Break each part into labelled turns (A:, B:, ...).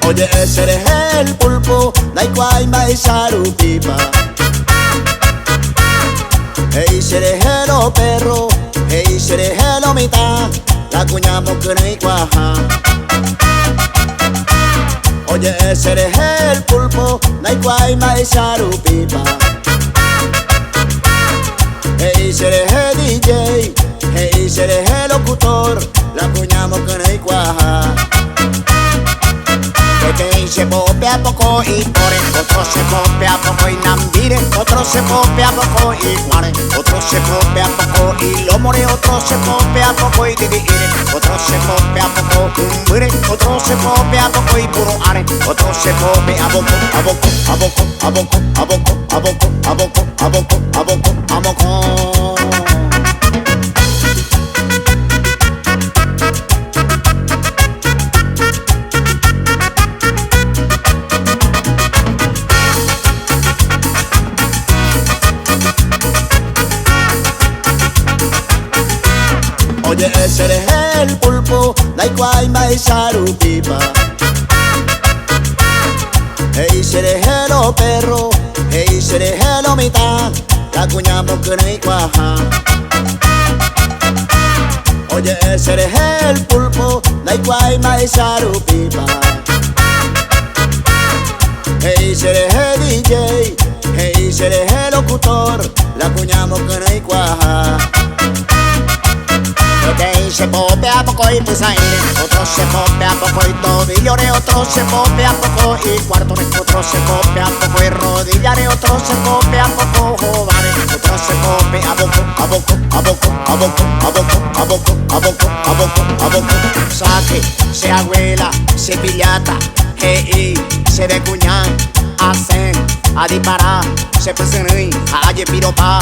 A: Oye, ese eres el pulpo, Naikwai Sarupipa. Hey, serejelo perro, hey, serejelo mitad, la cuñamos que no hay cuaja. Oye, ese eres el pulpo, Naikwai Sarupipa. Hey, sereje DJ, hey, sereje locutor, la cuñamos que no hay cuaja. Que se pope a poco y core, otro se pope a poco y nambire, otro se pope a poco y guare, otro se pope a poco y lo more, otro se pope a poco y diviire, otro se pope a poco cumbure, otro se pope a poco y puro are, otro se pope a boco, a boco, a boco, a boco, a boco, a boco, a boco, a boco, a boco, a boco. Oye, ese eres el pulpo, Naikwai Sarupipa. Hey, serejelo perro, hey, serejelo mitad, la cuñamos que no hay cuaja. Oye, ese eres el pulpo, Naikwai Sarupipa. Hey, sereje DJ, hey, sereje locutor, la cuñamos que no hay cuaja. Que se pope a poco y pues aire, otro se pope a poco y tobillore, otro se pope a poco y cuartone, otro se pope a poco y rodillare, otro se pope a poco jovare, otro se pope a boco, a boco, a boco, a boco, a boco, a boco, a boco, a boco, a boco. Saque, se abuela, se pillata, que se de cuñán, hacen, a disparar, se presentan, a piropa,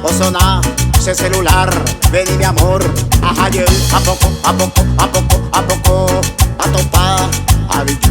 A: o sonar, se celular, vení mi amor, a ayer, a poco, a poco, a poco, a poco, a topar, a bichu.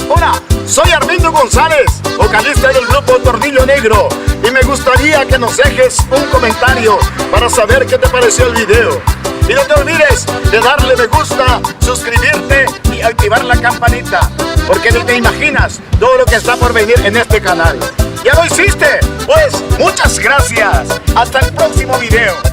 B: Hola, soy Armindo González, vocalista del grupo Tornillo Negro, y me gustaría que nos dejes un comentario para saber qué te pareció el video. Y no te olvides de darle me gusta, suscribirte y activar la campanita, porque ni te imaginas todo lo que está por venir en este canal. ¿Ya lo hiciste? Pues muchas gracias. Hasta el próximo video.